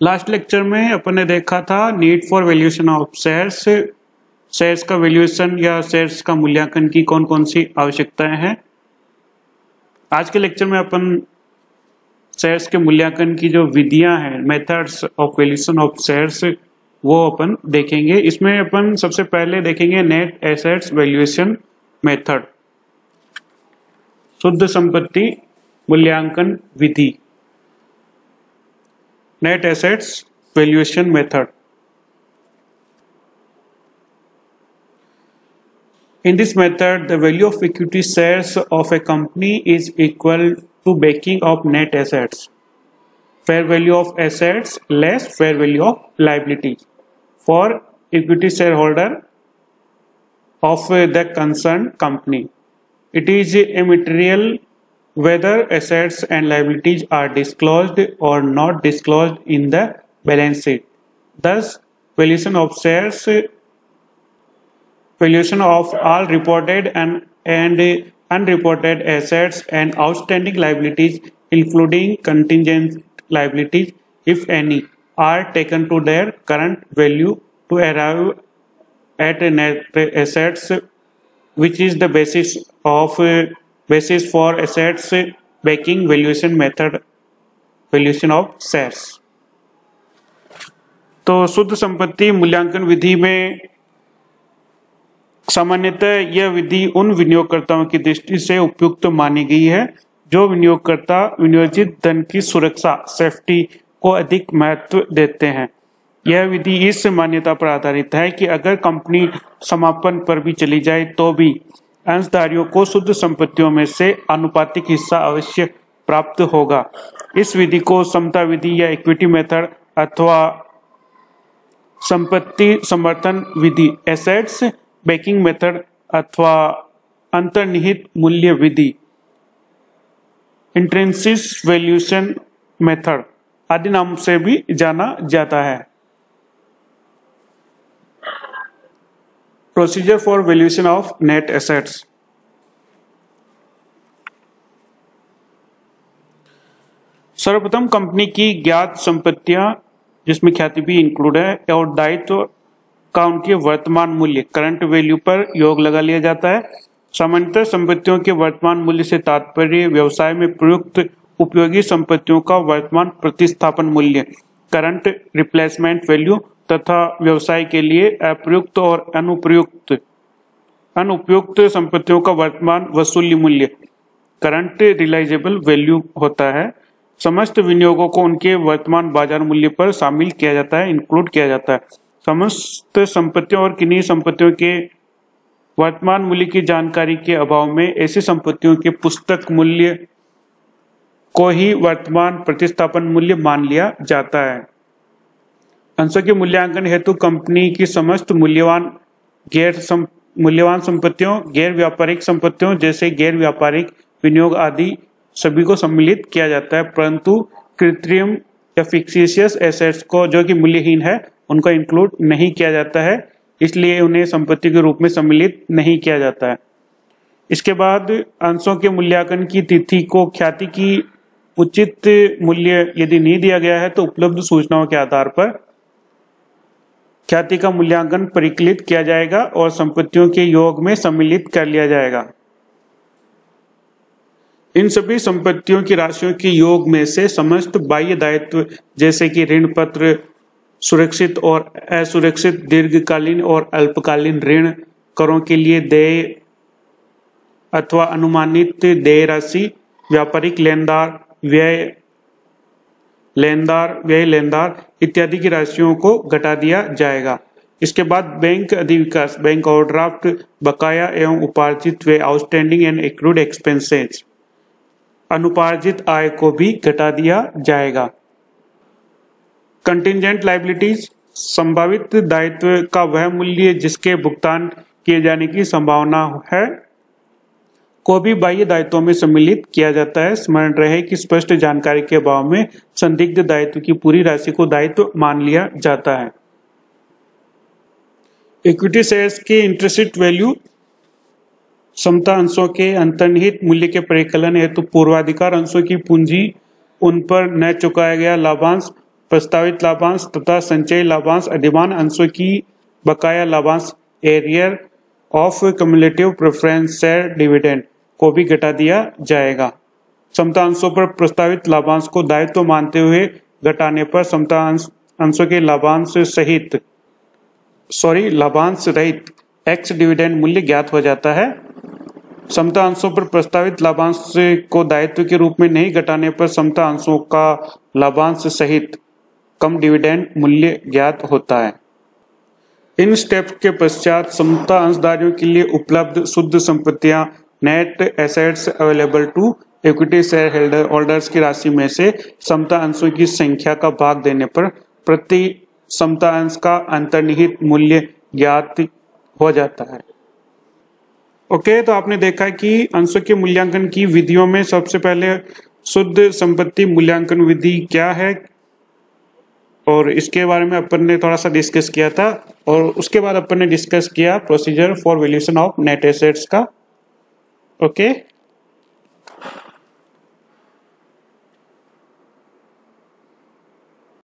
Last lecture में अपन ने देखा था need for valuation of shares, shares का वैल्यूएशन या शेयर्स का मूल्यांकन की कौन कौन सी आवश्यकताएं हैं। आज के लेक्चर में अपन शेयर्स के मूल्यांकन की जो विधियां हैं, methods of valuation of shares, वो अपन देखेंगे। इसमें अपन सबसे पहले देखेंगे नेट एसेट्स वैल्यूएशन मेथड, शुद्ध संपत्ति मूल्यांकन विधि, net assets valuation method. In this method, the value of equity shares of a company is equal to backing of net assets, fair value of assets less fair value of liabilities for equity shareholder of the concerned company. It is immaterial whether assets and liabilities are disclosed or not disclosed in the balance sheet. Thus, valuation of shares, valuation of all reported and unreported assets and outstanding liabilities, including contingent liabilities, if any, are taken to their current value to arrive at net assets, which is the basis for assets backing valuation method, valuation of shares. तो शुद्ध संपत्ति मूल्यांकन विधि में सामान्यतः यह विधि उन विनियोगकर्ताओं की दृष्टि से उपयुक्त मानी गई है जो विनियोगकर्ता विनियोजित धन की सुरक्षा, सेफ्टी को अधिक महत्व देते हैं। यह विधि इस मान्यता पर आधारित है कि अगर कंपनी समापन पर भी चली जाए तो भी अंशधारियों को शुद्ध संपत्तियों में से आनुपातिक हिस्सा अवश्य प्राप्त होगा। इस विधि को समता विधि या इक्विटी मेथड अथवा संपत्ति समर्थन विधि, एसेट्स बैकिंग मेथड अथवा अंतर्निहित मूल्य विधि, इंट्रिंसिक वैल्यूएशन मेथड आदि नाम से भी जाना जाता है। Procedure for valuation of net assets. सर्वप्रथम कंपनी की ज्ञात संपत्तियां, जिसमें ख्याति भी इंक्लूड है, और दायित्व का उनके वर्तमान मूल्य, करंट वैल्यू पर योग लगा लिया जाता है। सामान्यतः संपत्तियों के वर्तमान मूल्य से तात्पर्य व्यवसाय में प्रयुक्त उपयोगी संपत्तियों का वर्तमान प्रतिस्थापन मूल्य, करंट रिप्लेसमेंट वैल्यू, तथा व्यवसाय के लिए अप्रयुक्त और अनुपयुक्त संपत्तियों का वर्तमान वसूली मूल्य, करंट रियलाइजेबल वैल्यू होता है। समस्त विनियोगों को उनके वर्तमान बाजार मूल्य पर शामिल किया जाता है, इंक्लूड किया जाता है। समस्त संपत्तियों और किन्हीं संपत्तियों के वर्तमान मूल्य की जानकारी के अभाव में ऐसी संपत्तियों के पुस्तक मूल्य को ही वर्तमान प्रतिस्थापन मूल्य मान लिया जाता है। अंशों के मूल्यांकन हेतु कंपनी की समस्त मूल्यवान संपत्तियों, गैर व्यापारिक संपत्तियों जैसे गैर व्यापारिक विनियोग आदि सभी को सम्मिलित किया जाता है, परंतु कृत्रिम या फिक्सिशियस एसेट्स को, जो कि मूल्यहीन है, उनको इंक्लूड नहीं किया जाता है, इसलिए उन्हें संपत्ति के रूप में सम्मिलित नहीं किया जाता है। इसके बाद अंशों के मूल्यांकन की तिथि को ख्याति की उचित मूल्य यदि नहीं दिया गया है तो उपलब्ध सूचनाओं के आधार पर ख्याति का मूल्यांकन परिकलित किया जाएगा और संपत्तियों के योग में सम्मिलित कर लिया जाएगा। इन सभी संपत्तियों की राशियों के योग में से समस्त बाह्य दायित्व जैसे कि ऋण पत्र, सुरक्षित और असुरक्षित दीर्घकालीन और अल्पकालीन ऋण, करों के लिए देय अथवा अनुमानित देय राशि, व्यापारिक लेनदार, व्यय लेनदार इत्यादि की राशियों को घटा दिया जाएगा। इसके बाद बैंक अधिविकास, बैंक ओवरड्राफ्ट, बकाया एवं उपार्जित व्यय, आउटस्टैंडिंग एंड एक्रूड एक्सपेंसेस, अनुपार्जित आय को भी घटा दिया जाएगा। कंटिंजेंट लायबिलिटीज, संभावित दायित्व का वह मूल्य जिसके भुगतान किए जाने की संभावना है, को भी बाह्य दायित्वों में सम्मिलित किया जाता है। स्मरण रहे कि स्पष्ट जानकारी के अभाव में संदिग्ध दायित्व की पूरी राशि को दायित्व मान लिया जाता है। इक्विटी शेयर्स की इंटरेस्ट वैल्यू, समता अंशों के अंतर्निहित मूल्य के परिकलन हेतु पूर्वाधिकार अंशों की पूंजी, उन पर न चुकाया गया लाभांश, प्रस्तावित लाभांश तथा संचयी लाभांश अधिमान अंशों की बकाया लाभांश arrear of cumulative preference share dividend को भी घटा दिया जाएगा। समता अंशों पर प्रस्तावित लाभांश को दायित्व मानते हुए घटाने पर समता अंशों के लाभांश रहित एक्स डिविडेंड मूल्य ज्ञात हो जाता है। समता अंशों पर प्रस्तावित लाभांश को दायित्व के रूप में नहीं घटाने पर समता अंशों का लाभांश सहित कम डिविडेंड मूल्य ज्ञात होता है। इन स्टेप्स के पश्चात समता अंशधारियों के लिए उपलब्ध शुद्ध संपत्तियां net assets available to equity shareholders की राशि में से समता अंशों की संख्या का भाग देने पर प्रति समता अंश का अंतर्निहित मूल्य ज्ञात हो जाता है। ओके, तो आपने देखा कि अंशों के मूल्यांकन की विधियों में सबसे पहले शुद्ध संपत्ति मूल्यांकन विधि क्या है और इसके बारे में अपन ने थोड़ा सा डिस्कस किया था, और उसके बाद अपन ने डिस्कस किया procedure for valuation of net assets का। ओके।